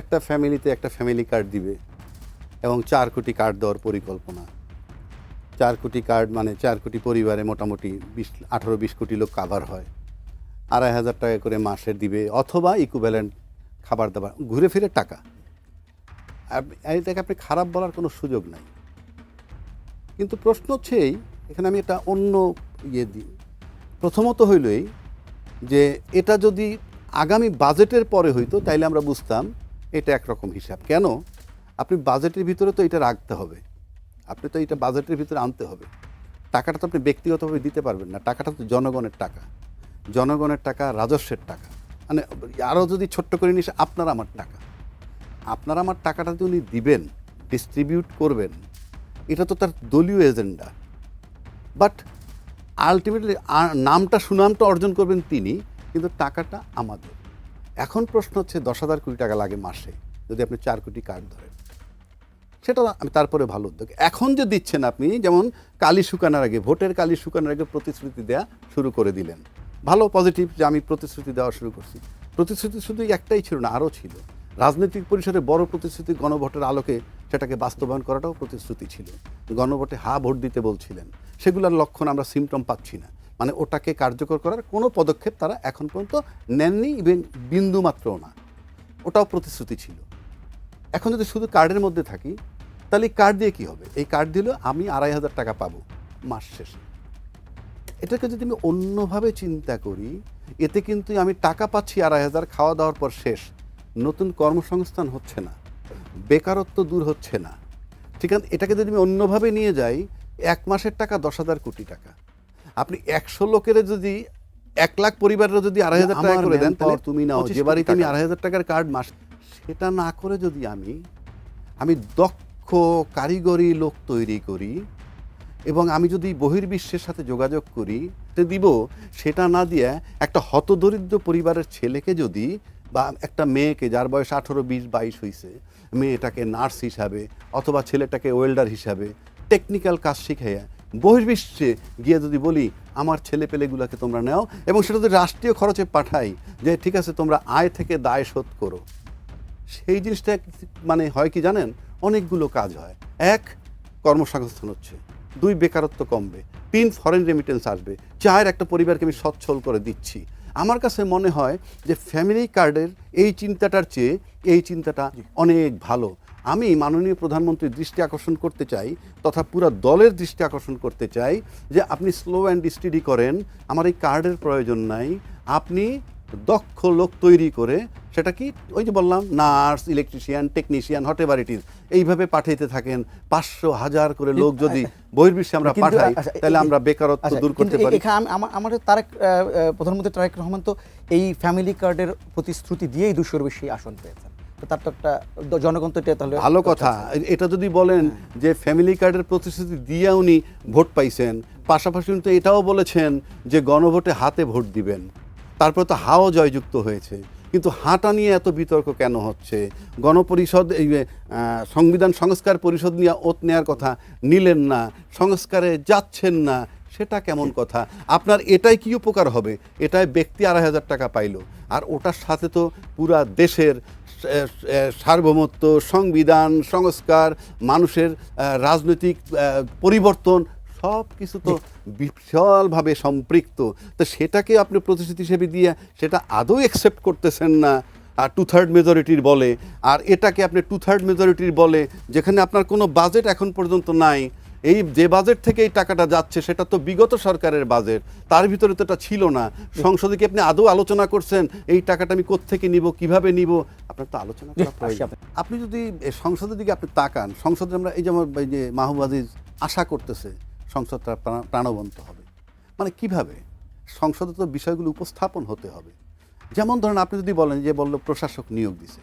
একটা ফ্যামিলিতে একটা ফ্যামিলি কার্ড দিবে এবং 4 কোটি কার্ড দেওয়ার পরিকল্পনা। 4 কোটি কার্ড মানে 4 কোটি পরিবারে মোটামুটি 18-20 কোটি লোক কাভার হয়। 2,500 টাকা করে মাসে দিবে অথবা ইকুইভ্যালেন্ট খাবার দাবার, ঘুরে ফিরে টাকা। এটাকে আপনি খারাপ বলার কোনো সুযোগ নাই। কিন্তু প্রশ্ন হচ্ছে এখানে আমি একটা অন্য দিই। প্রথমত হইলই যে এটা যদি আগামী বাজেটের পরে হইতো তাইলে আমরা বুঝতাম এটা একরকম হিসাব। কেন? আপনি বাজেটের ভিতরে তো এটা রাখতে হবে, আপনি তো এটা বাজেটের ভিতরে আনতে হবে। টাকাটা তো আপনি ব্যক্তিগতভাবে দিতে পারবেন না, টাকাটা তো জনগণের টাকা, জনগণের টাকা, রাজস্বের টাকা। মানে আরও যদি ছোট্ট করে নিস, আপনার আমার টাকা, আপনার আমার টাকাটা যদি উনি দিবেন, ডিস্ট্রিবিউট করবেন, এটা তো তার দলীয় এজেন্ডা। বাট আলটিমেটলি সুনামটা অর্জন করবেন তিনি, কিন্তু টাকাটা আমাদের। এখন প্রশ্ন হচ্ছে 10,000 কোটি টাকা লাগে মাসে যদি আপনি 4 কোটি কার্ড ধরেন, সেটা আমি তারপরে ভালো উদ্যোগ। এখন যে দিচ্ছেন আপনি, যেমন কালি শুকানোর আগে, ভোটের কালি শুকানোর আগে প্রতিশ্রুতি দেওয়া শুরু করে দিলেন, ভালো, পজিটিভ যে আমি প্রতিশ্রুতি দেওয়া শুরু করছি। প্রতিশ্রুতি শুধু একটাই ছিল না, আরও ছিল। রাজনৈতিক পরিসরে বড় প্রতিশ্রুতি, গণভোটের আলোকে সেটাকে বাস্তবায়ন করাটাও প্রতিশ্রুতি ছিল। গণভোটে ভোট দিতে বলছিলেন, সেগুলোর লক্ষণ আমরা সিমটম পাচ্ছি না। মানে ওটাকে কার্যকর করার কোনো পদক্ষেপ তারা এখন পর্যন্ত নেননি, ইভেন বিন্দু মাত্রও না। ওটাও প্রতিশ্রুতি ছিল। এখন যদি শুধু কার্ডের মধ্যে থাকি, তাহলে এই কার্ড দিয়ে কী হবে? এই কার্ড দিলেও আমি 2,500 টাকা পাবো মাস শেষে। এটাকে যদি আমি অন্যভাবে চিন্তা করি, এতে কিন্তু আমি টাকা পাচ্ছি 2,500, খাওয়া দাওয়ার পর শেষ, নতুন কর্মসংস্থান হচ্ছে না, বেকারত্ব দূর হচ্ছে না। ঠিক আছে, এটাকে যদি আমি অন্যভাবে নিয়ে যাই, 1 মাসের টাকা 10,000 কোটি টাকা। আপনি 100 লোকের যদি 1 লাখ পরিবারের যদি 2,500 টাকা করে দেন, তাহলে তুমি নাও যে বাড়িতে আমি 2,500 টাকার কার্ড মাস, সেটা না করে যদি আমি দক্ষ কারিগরি লোক তৈরি করি এবং আমি যদি বহির্বিশ্বের সাথে যোগাযোগ করি, দিব, সেটা না দিয়ে একটা হতদরিদ্র পরিবারের ছেলেকে যদি, বা একটা মেয়েকে যার বয়স 18, 20, 22 হয়েছে, মেয়েটাকে নার্স হিসাবে অথবা ছেলেটাকে ওয়েল্ডার হিসাবে টেকনিক্যাল কাজ শিখাইয়া বহির্বিশ্বে গিয়ে যদি বলি আমার ছেলে পেলেগুলোকে তোমরা নাও, এবং সেটা যদি রাষ্ট্রীয় খরচে পাঠাই, যে ঠিক আছে তোমরা আয় থেকে দায় শোধ করো, সেই জিনিসটা মানে হয় কি জানেন, অনেকগুলো কাজ হয়। 1, কর্মসংস্থান হচ্ছে, 2, বেকারত্ব কমবে, 3, ফরেন রেমিটেন্স আসবে, 4, একটা পরিবারকে আমি সচ্ছল করে দিচ্ছি। আমার কাছে মনে হয় যে ফ্যামিলি কার্ডের এই চিন্তাটার চেয়ে এই চিন্তাটা অনেক ভালো। আমি মাননীয় প্রধানমন্ত্রীর দৃষ্টি আকর্ষণ করতে চাই, তথা পুরো দলের দৃষ্টি আকর্ষণ করতে চাই, যে আপনি স্লো অ্যান্ড স্টাডি করেন, আমার এই কার্ডের প্রয়োজন নাই, আপনি দক্ষ লোক তৈরি করে, সেটা কি ওই যে বললাম, nurse, electrician, technician, hot ever it is, এইভাবে পাঠাইতে থাকেন। 500,000 করে লোক যদি বহির্বিশ্বে আমরা পাঠাই, তাহলে আমরা বেকারত্ব দূর করতে পারি। আমাদের প্রধানমন্ত্রী তারেক রহমান তো এই ফ্যামিলি কার্ডের প্রতিশ্রুতি দিয়েই 200-র বেশি আসন পেয়েছেন। তো তার তো একটা জনগণ তো তাহলে ভালো কথা। এটা যদি বলেন যে ফ্যামিলি কার্ডের প্রতিশ্রুতি দিয়ে উনি ভোট পাইছেন, পাশাপাশি কিন্তু এটাও বলেছেন যে গণভোটে হাতে ভোট দিবেন, তারপর তো হাও জয়যুক্ত হয়েছে। কিন্তু হাটা নিয়ে এত বিতর্ক কেন হচ্ছে? গণপরিষদ, এই সংবিধান সংস্কার পরিষদ নিয়ে ওত নেওয়ার কথা নিলেন না, সংস্কারে যাচ্ছেন না, সেটা কেমন কথা? আপনার এটাই কি উপকার হবে? এটাই ব্যক্তি 2,500 টাকা পাইলো, আর ওটার সাথে তো পুরা দেশের সার্বভৌমত্ব, সংবিধান সংস্কার, মানুষের রাজনৈতিক পরিবর্তন, সব কিছু তো বিশালভাবে সম্পৃক্ত। তো সেটাকে আপনি প্রতিশ্রুতি হিসেবে দিয়ে সেটা আদৌ অ্যাকসেপ্ট করতেছেন না, আর 2/3 মেজরিটির বলে, আর এটাকে আপনি 2/3 মেজরিটির বলে, যেখানে আপনার কোনো বাজেট এখন পর্যন্ত নাই। এই যে বাজেট থেকে এই টাকাটা যাচ্ছে সেটা তো বিগত সরকারের বাজেট, তার ভিতরে তো এটা ছিল না। সংসদে কি আপনি আদৌ আলোচনা করছেন এই টাকাটা আমি কোত্থেকে নিব, কিভাবে নিব? আপনার তো আলোচনা করা প্রয়োজন। আপনি যদি সংসদের দিকে আপনি তাকান, সংসদে আমরা এই যেমন এই যে মাহবুব আজিজ আশা করতেছে সংসদটা প্রাণবন্ত হবে, মানে কিভাবে? সংসদে তো বিষয়গুলো উপস্থাপন হতে হবে। যেমন ধরেন আপনি যদি বলেন যে বললো প্রশাসক নিয়োগ দিছে,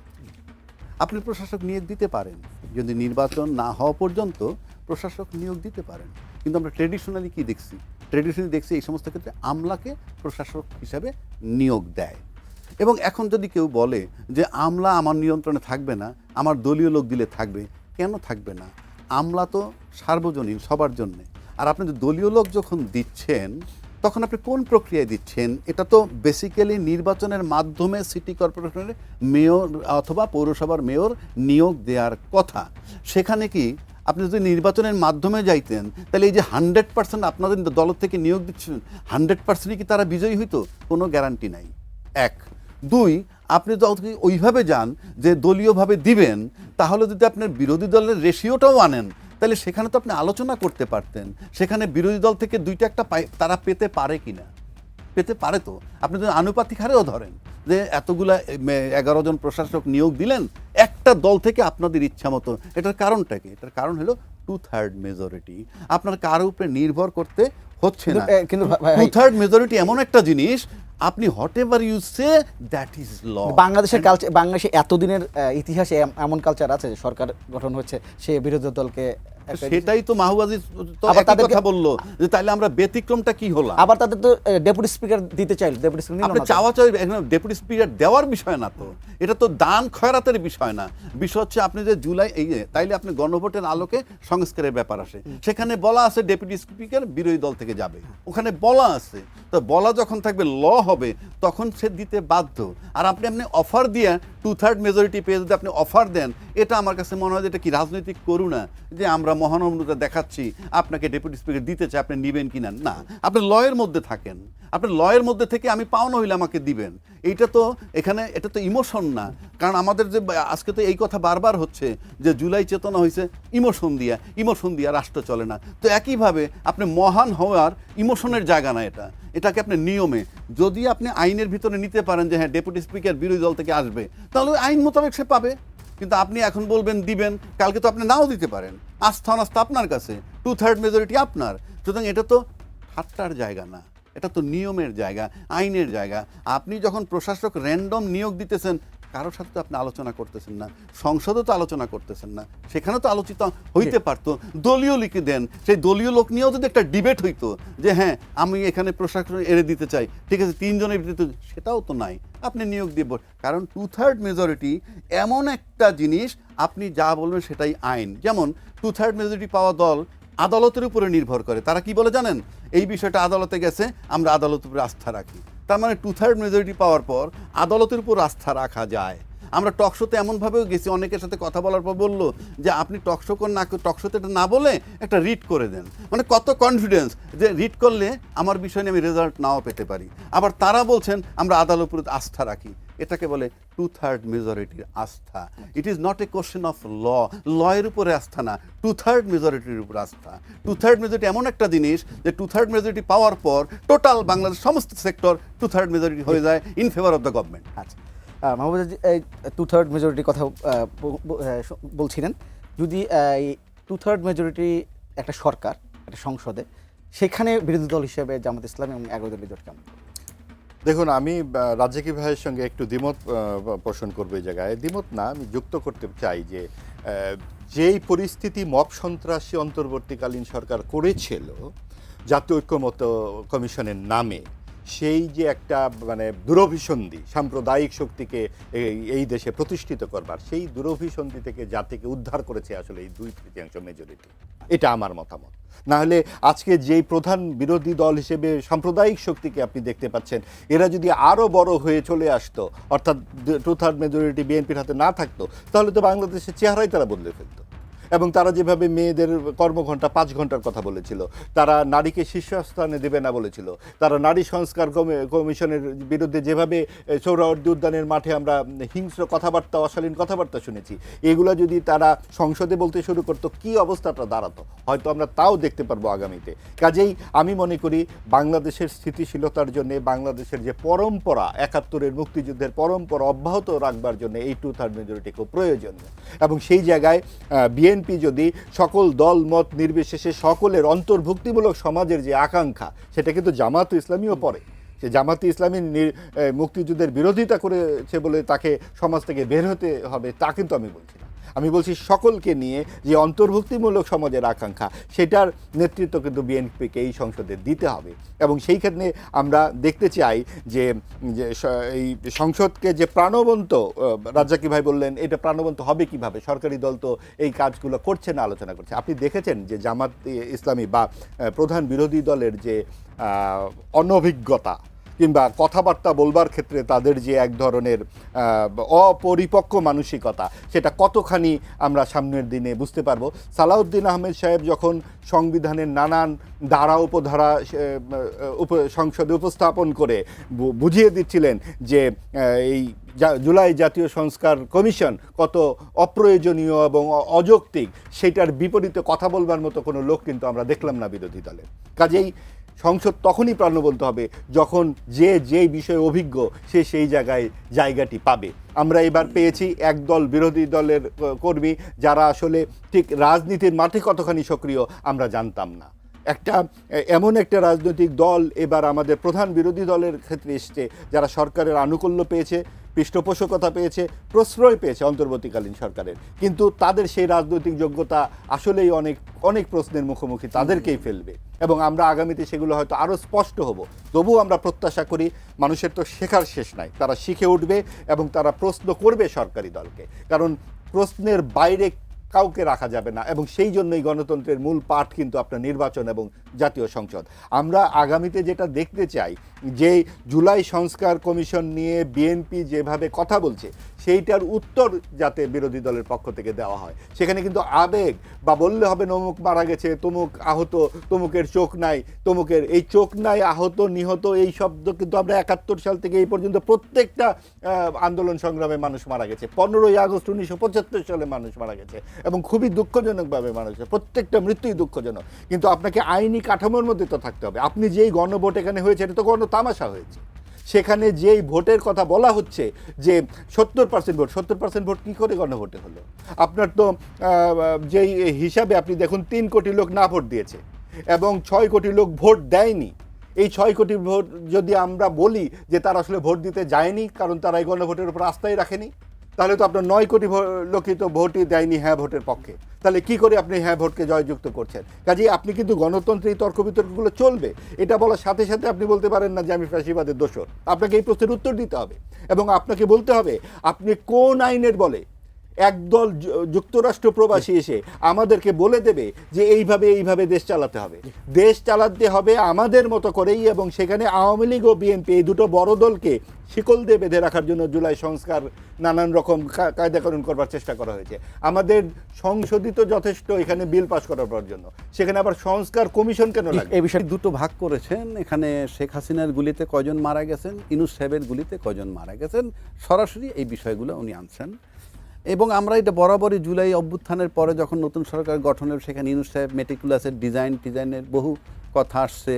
আপনি প্রশাসক নিয়োগ দিতে পারেন, যদি নির্বাচন না হওয়া পর্যন্ত প্রশাসক নিয়োগ দিতে পারেন। কিন্তু আমরা ট্রেডিশনালি কি দেখছি? ট্রেডিশনালি দেখছি এই সমস্ত ক্ষেত্রে আমলাকে প্রশাসক হিসাবে নিয়োগ দেয়। এবং এখন যদি কেউ বলে যে আমলা আমার নিয়ন্ত্রণে থাকবে না, আমার দলীয় লোক দিলে থাকবে, কেন থাকবে না? আমলা তো সার্বজনীন, সবার জন্যে। আর আপনি দলীয় লোক যখন দিচ্ছেন, তখন আপনি কোন প্রক্রিয়ায় দিচ্ছেন? এটা তো বেসিক্যালি নির্বাচনের মাধ্যমে সিটি কর্পোরেশনের মেয়র অথবা পৌরসভার মেয়র নিয়োগ দেওয়ার কথা। সেখানে কি আপনি যদি নির্বাচনের মাধ্যমে যাইতেন তাহলে এই যে 100% আপনাদের দল থেকে নিয়োগ দিচ্ছেন 100%ই কি তারা বিজয়ী হইতো? কোনো গ্যারান্টি নাই। এক। দুই, আপনি যদি ওইভাবে যান যে দলীয়ভাবে দিবেন, তাহলে যদি আপনার বিরোধী দলের রেশিওটাও আনেন তাহলে সেখানে তো আপনি আলোচনা করতে পারতেন সেখানে বিরোধী দল থেকে দুইটা একটা তারা পেতে পারে কিনা। পেতে পারে তো। আপনি যদি আনুপাতিক হারেও ধরেন যে এতগুলা 11 জন প্রশাসক নিয়োগ দিলেন একটা দল থেকে আপনাদের ইচ্ছা মতো, এটার কারণটা কি? এটার কারণ হলো 2/3 মেজরিটি। আপনার কার উপরে নির্ভর করতে হচ্ছে না। কিন্তু 2/3 মেজরিটি এমন একটা জিনিস, আপনি whatever you say that is law. বাংলাদেশের কালচার, বাংলাদেশে এতদিনের ইতিহাসে এমন কালচার আছে যে সরকার গঠন হচ্ছে সে বিরোধী দলকে সেটাই তো মাহবুবাজি তো আবার একই তাদেরকে- কথা বললো যে তাইলে আমরা ব্যতিক্রমটা কি হলো? আবার তাদের তো ডেপুটি স্পিকার দিতে চাইল, ডেপুটি স্পিকার আপনি চাওয়া চাই ডেপুটি স্পিকার দেওয়ার বিষয় না তো, এটা তো দান খয়রাতের বিষয় না। বিষয় হচ্ছে আপনি যে জুলাই এই তাইলে আপনি গণভোটের আলোকে সংস্কারের ব্যাপার আসে, সেখানে বলা আছে ডেপুটি স্পিকার বিরোধী দল থেকে যাবে, ওখানে বলা আছে। তো বলা যখন থাকবে ল হবে তখন সে দিতে বাধ্য। আর আপনি অফার দিয়ে 2/3 মেজরিটি পেয়ে যদি আপনি অফার দেন, এটা আমার কাছে মনে হয় যে এটা কি রাজনৈতিক করুণা যে আমরা মহানম্রতা দেখাচ্ছি আপনাকে ডেপুটি স্পিকার দিতে চাই, আপনি নেবেন কিনা। না, আপনি লয়ের মধ্যে থাকেন, আপনি লয়ের মধ্যে থেকে আমি পাওনা হইলে আমাকে দিবেন। এইটা তো এখানে এটা তো ইমোশন না। কারণ আমাদের যে আজকে তো এই কথা বারবার হচ্ছে যে জুলাই চেতনা হয়েছে ইমোশন দিয়া রাষ্ট্র চলে না। তো একইভাবে আপনি মহান হওয়ার ইমোশনের জায়গা না এটা, এটাকে আপনি নিয়মে যদি আপনি আইনের ভিতরে নিতে পারেন যে হ্যাঁ ডেপুটি স্পিকার বিরোধী দল থেকে আসবে, তাহলে আইন মোতাবেক সে পাবে। কিন্তু আপনি এখন বলবেন দিবেন, কালকে তো আপনি নাও দিতে পারেন। আস্থা অনাস্থা আপনার কাছে, 2/3 মেজরিটি আপনার। সুতরাং এটা তো ঠাট্টার জায়গা না, এটা তো নিয়মের জায়গা, আইনের জায়গা। আপনি যখন প্রশাসক র্যান্ডম নিয়োগ দিতেছেন কারোর সাথে তো আপনি আলোচনা করতেছেন না, সংসদে তো আলোচনা করতেছেন না, সেখানে তো আলোচিত হইতে পারতো। দলীয় লিখে দেন, সেই দলীয় লোক নিয়েও যদি একটা ডিবেট হইতো যে হ্যাঁ আমি এখানে প্রশাসন এড়ে দিতে চাই, ঠিক আছে 3 জনের ভিতরে, সেটাও তো নাই। আপনি নিয়োগ দিব, কারণ 2/3 মেজরিটি এমন একটা জিনিস, আপনি যা বলবেন সেটাই আইন। যেমন 2/3 মেজরিটি পাওয়া দল আদালতের উপরে নির্ভর করে। তারা কি বলে জানেন? এই বিষয়টা আদালতে গেছে, আমরা আদালতের উপরে আস্থা রাখি। তার মানে 2/3 মেজরিটি পাওয়ার পর আদালতের উপর আস্থা রাখা যায়। আমরা টকশোতে এমনভাবেও গেছি, অনেকের সাথে কথা বলার পর বললো যে আপনি টকশোতে এটা না বলে একটা রিট করে দেন। মানে কত কনফিডেন্স যে রিট করলে আমার বিষয় নিয়ে আমি রেজাল্ট নাও পেতে পারি। আবার তারা বলছেন আমরা আদালতের উপর আস্থা রাখি। এটাকে বলে 2/3 মেজরিটির আস্থা। It is not a question of লয়ের উপরে আস্থা না, 2/3 মেজরিটির উপর আস্থা। 2/3 মেজরিটি এমন একটা জিনিস যে 2/3 মেজরিটি পাওয়ার পর টোটাল বাংলাদেশ সমস্ত সেক্টর 2/3 মেজরিটি হয়ে যায় in favour of the government. আচ্ছা, মাহবুব এই 2/3 মেজরিটির কথা বলছিলেন। যদি এই 2/3 মেজরিটি একটা সরকার, একটা সংসদে, সেখানে বিরোধী দল হিসেবে জামাত ইসলাম এবং 11 দলীয় জোট কেমন? দেখুন, আমি রাজ্জাকি ভাইয়ের সঙ্গে একটু দ্বিমত পোষণ করবো এই জায়গায়। দ্বিমত না, আমি যুক্ত করতে চাই যে যেই পরিস্থিতি মব সন্ত্রাসী অন্তর্বর্তীকালীন সরকার করেছিল জাতীয় ঐক্যমত্য কমিশনের নামে, সেই যে একটা মানে দুরভিসন্ধি সাম্প্রদায়িক শক্তিকে এই দেশে প্রতিষ্ঠিত করবার, সেই দুরভিসন্ধি থেকে জাতিকে উদ্ধার করেছে আসলে এই 2/3 মেজরিটি। এটা আমার মতামত। না হলে আজকে যেই প্রধান বিরোধী দল হিসেবে সাম্প্রদায়িক শক্তিকে আপনি দেখতে পাচ্ছেন, এরা যদি আরও বড় হয়ে চলে আসতো, অর্থাৎ 2/3 মেজরিটি বিএনপির হাতে না থাকতো, তাহলে তো বাংলাদেশের চেহারাই তারা বদলে ফেলতো। এবং তারা যেভাবে মেয়েদের কর্মঘণ্টা 5 ঘন্টার কথা বলেছিল, তারা নারীকে শীর্ষস্থানে দেবে না বলেছিল, তারা নারী সংস্কার কমিশনের বিরুদ্ধে যেভাবে সোহরাওয়ার্দী উদ্যানের মাঠে আমরা হিংস্র কথাবার্তা, অশালীন কথাবার্তা শুনেছি, এগুলো যদি তারা সংসদে বলতে শুরু করতো, কি অবস্থাটা দাঁড়াতো হয়তো আমরা তাও দেখতে পারবো আগামীতে। কাজেই আমি মনে করি বাংলাদেশের স্থিতিশীলতার জন্য, বাংলাদেশের যে পরম্পরা, 71-এর মুক্তিযুদ্ধের পরম্পরা অব্যাহত রাখবার জন্য এই 2/3 মেজরিটি খুব প্রয়োজনীয়। এবং সেই জায়গায় বিএনপি যদি সকল দল মত নির্বিশেষে সকলের অন্তর্ভুক্তিমূলক সমাজের যে আকাঙ্ক্ষা, সেটা কিন্তু জামাত ইসলামীও পড়ে। সে জামাতে ইসলামী মুক্তিযুদ্ধের বিরোধিতা করেছে বলে তাকে সমাজ থেকে বের হতে হবে তা কিন্তু আমি বলছি না। আমি বলছি সকলকে নিয়ে যে অন্তর্ভুক্তিমূলক সমাজের আকাঙ্ক্ষা, সেটার নেতৃত্ব কিন্তু বিএনপিকে এই সংসদে দিতে হবে। এবং সেই ক্ষেত্রে আমরা দেখতে চাই যে এই সংসদকে যে প্রাণবন্ত, রাজ্জাকি ভাই বললেন এটা প্রাণবন্ত হবে কিভাবে, সরকারি দল তো এই কাজগুলো করছে না, আলোচনা করছে। আপনি দেখেছেন যে জামাত ইসলামী বা প্রধান বিরোধী দলের যে অনভিজ্ঞতা কিংবা কথাবার্তা বলবার ক্ষেত্রে তাদের যে এক ধরনের অপরিপক্ক মানসিকতা, সেটা কতখানি আমরা সামনের দিনে বুঝতে পারবো। সালাউদ্দিন আহমেদ সাহেব যখন সংবিধানের নানান ধারা উপধারা সংসদে উপস্থাপন করে বুঝিয়ে দিচ্ছিলেন যে এই জুলাই জাতীয় সংস্কার কমিশন কত অপ্রয়োজনীয় এবং অযৌক্তিক, সেটার বিপরীতে কথা বলবার মতো কোনো লোক কিন্তু আমরা দেখলাম না বিরোধী দলের। কাজেই সংসদ তখনই প্রাণবন্ত হবে যখন যেই বিষয়ে অভিজ্ঞ সে সেই জায়গাটি পাবে। আমরা এবার পেয়েছি একদল বিরোধী দলের কর্মী যারা আসলে ঠিক রাজনীতির মাঠে কতখানি সক্রিয় আমরা জানতাম না। এমন একটা রাজনৈতিক দল এবার আমাদের প্রধান বিরোধী দলের ক্ষেত্রে এসছে যারা সরকারের আনুকূল্য পেয়েছে, পৃষ্ঠপোষকতা পেয়েছে, প্রশ্রয় পেয়েছে অন্তর্বর্তীকালীন সরকারের, কিন্তু তাদের সেই রাজনৈতিক যোগ্যতা আসলেই অনেক প্রশ্নের মুখোমুখি তাদেরকেই ফেলবে এবং আমরা আগামীতে সেগুলো হয়তো আরও স্পষ্ট হব। তবুও আমরা প্রত্যাশা করি, মানুষের তো শেখার শেষ নাই, তারা শিখে উঠবে এবং তারা প্রশ্ন করবে সরকারি দলকে, কারণ প্রশ্নের বাইরে কাউকে রাখা যাবে না। এবং সেই জন্যই গণতন্ত্রের মূল পাঠ কিন্তু আপনার নির্বাচন এবং জাতীয় সংসদ। আমরা আগামীতে যেটা দেখতে চাই যে জুলাই সংস্কার কমিশন নিয়ে বিএনপি যেভাবে কথা বলছে সেইটার উত্তর যাতে বিরোধী দলের পক্ষ থেকে দেওয়া হয়। সেখানে কিন্তু আবেগ বা বললে হবে অমুক মারা গেছে, তমুক আহত, তমুকের চোখ নাই, তমুকের এই চোখ নাই, আহত, নিহত, এই শব্দ কিন্তু আমরা ৭১ সাল থেকে এই পর্যন্ত প্রত্যেকটা আন্দোলন সংগ্রামে মানুষ মারা গেছে। 15ই আগস্ট 1975 সালে মানুষ মারা গেছে এবং খুবই দুঃখজনকভাবে মারা গেছে। প্রত্যেকটা মৃত্যুই দুঃখজনক, কিন্তু আপনাকে আইনি কাঠামোর মধ্যে তো থাকতে হবে। আপনি যেই গণভোট এখানে হয়েছে এটা তো গণতামাশা হয়েছে। সেখানে যেই ভোটের কথা বলা হচ্ছে যে 70% ভোট, 70% ভোট কী করে গণভোটে হলো? আপনার তো যেই হিসাবে আপনি দেখুন 3 কোটি লোক না ভোট দিয়েছে এবং 6 কোটি লোক ভোট দেয়নি। এই 6 কোটি ভোট যদি আমরা বলি যে তারা আসলে ভোট দিতে যায়নি কারণ তারা এই গণভোটের উপর আস্থাই রাখেনি, তাহলে তো আপনার 9 কোটি লোকই তো ভোটই দেয়নি হ্যাঁ ভোটের পক্ষে। তাহলে কি করে আপনি হ্যাঁ ভোটকে জয়যুক্ত করছেন? কাজেই আপনি কিন্তু গণতন্ত্রে এই তর্ক বিতর্কগুলো চলবে, এটা বলার সাথে সাথে আপনি বলতে পারেন না যে আমি ফ্যাসিবাদের দোসর। আপনাকে এই প্রশ্নের উত্তর দিতে হবে এবং আপনাকে বলতে হবে আপনি কোন আইনের বলে একদল যুক্তরাষ্ট্র প্রবাসী এসে আমাদেরকে বলে দেবে যে এইভাবে দেশ চালাতে হবে। দেশ চালাতে হবে আমাদের মতো করেই, এবং সেখানে আওয়ামী লীগ ও বিএনপি এই দুটো বড় দলকে শিকল দিয়ে বেঁধে রাখার জন্য জুলাই সংস্কার নানান রকম কায়দাকানুন করবার চেষ্টা করা হয়েছে। আমাদের সংশোধিত যথেষ্ট এখানে বিল পাস করার জন্য, সেখানে আবার সংস্কার কমিশন কেন লাগে? এই বিষয়ে দুটো ভাগ করেছেন। এখানে শেখ হাসিনার গুলিতে কয়জন মারা গেছেন, ইউনূস সাহেবের গুলিতে কয়জন মারা গেছেন, সরাসরি এই বিষয়গুলো উনি আনছেন। এবং আমরা এটা বরাবরই জুলাই অভ্যুত্থানের পরে যখন নতুন সরকার গঠনের, সেখানে ইউনূস সাহেব মেটিকুলাসের ডিজাইনের বহু কথা আসছে।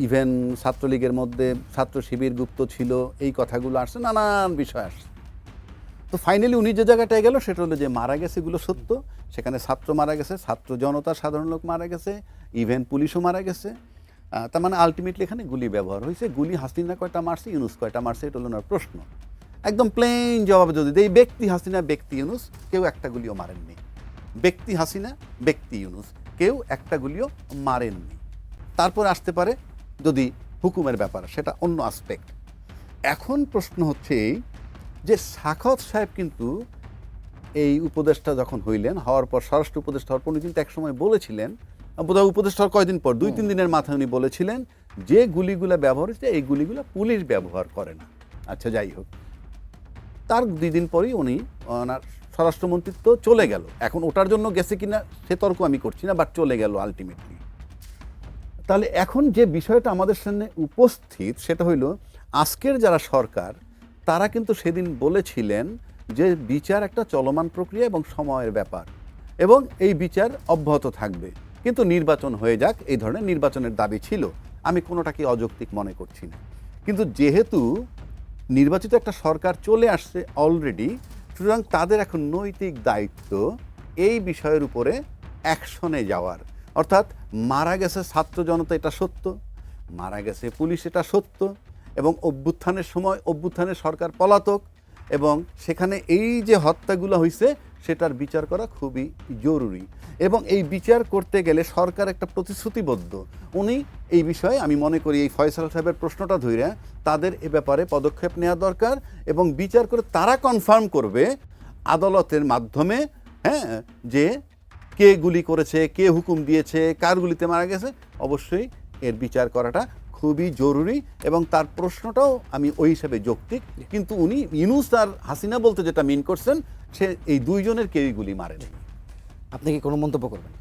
ইভেন ছাত্রলীগের মধ্যে ছাত্র শিবির গুপ্ত ছিল, এই কথাগুলো আসছে, নানান বিষয় আসছে। তো ফাইনালি উনি যে জায়গাটায় গেল সেটা হলো যে মারা গেছে এগুলো সত্য, সেখানে ছাত্র মারা গেছে, ছাত্র জনতা সাধারণ লোক মারা গেছে, ইভেন পুলিশও মারা গেছে। তার মানে আলটিমেটলি এখানে গুলি ব্যবহার হয়েছে। গুলি হাসিনা কয়টা মারছে, ইউনূস কয়টা মারছে, এটা হলো ওনার প্রশ্ন। একদম প্লেন জবাব যদি এই ব্যক্তি হাসিনা, ব্যক্তি ইউনূস, কেউ একটা গুলিও মারেননি। ব্যক্তি হাসিনা, ব্যক্তি ইউনূস, কেউ একটা গুলিও মারেননি। তারপর আসতে পারে যদি হুকুমের ব্যাপার, সেটা অন্য আসপেক্ট। এখন প্রশ্ন হচ্ছে যে সাখাওয়াত সাহেব কিন্তু এই উপদেষ্টা যখন হওয়ার পর, স্বরাষ্ট্র উপদেষ্টা হওয়ার পর উনি কিন্তু একসময় বলেছিলেন, বোধহয় উপদেষ্টা হওয়ার কয়দিন পর, 2-3 দিনের মাথায় উনি বলেছিলেন যে গুলিগুলো ব্যবহার হচ্ছে এই গুলিগুলো পুলিশ ব্যবহার করে না। আচ্ছা, যাই হোক, তার 2 দিন পরেই উনি ওনার স্বরাষ্ট্রমন্ত্রিত্ব চলে গেল। এখন ওটার জন্য গেছে কিনা সে তর্ক আমি করছি না, বাট চলে গেল আলটিমেটলি। তাহলে এখন যে বিষয়টা আমাদের সামনে উপস্থিত সেটা হইল, আজকের যারা সরকার তারা কিন্তু সেদিন বলেছিলেন যে বিচার একটা চলমান প্রক্রিয়া এবং সময়ের ব্যাপার, এবং এই বিচার অব্যাহত থাকবে, কিন্তু নির্বাচন হয়ে যাক, এই ধরনের নির্বাচনের দাবি ছিল। আমি কোনোটাকে অযৌক্তিক মনে করছি না, কিন্তু যেহেতু নির্বাচিত একটা সরকার চলে আসছে অলরেডি, সুতরাং তাদের এখন নৈতিক দায়িত্ব এই বিষয়ের উপরে অ্যাকশনে যাওয়ার। অর্থাৎ মারা গেছে ছাত্র জনতা, এটা সত্য, মারা গেছে পুলিশ, এটা সত্য, এবং অভ্যুত্থানের সময় অভ্যুত্থানের সরকার পলাতক, এবং সেখানে এই যে হত্যাগুলো হয়েছে সেটার বিচার করা খুবই জরুরি। এবং এই বিচার করতে গেলে সরকার একটা প্রতিশ্রুতিবদ্ধ। উনি এই বিষয়ে আমি মনে করি এই ফয়সাল সাহেবের প্রশ্নটা ধরে তাদের এ ব্যাপারে পদক্ষেপ নেওয়া দরকার এবং বিচার করে তারা কনফার্ম করবে আদালতের মাধ্যমে, হ্যাঁ, যে কে গুলি করেছে, কে হুকুম দিয়েছে, কার গুলিতে মারা গেছে। অবশ্যই এর বিচার করাটা খুবই জরুরি এবং তার প্রশ্নটাও আমি ওই হিসাবে যৌক্তিক। কিন্তু উনি ইউনূস আর হাসিনা বলতে যেটা মিন করছেন, সে এই দুইজনের কেউই গুলি মারেনি। আপনি কি কোনো মন্তব্য করবেন?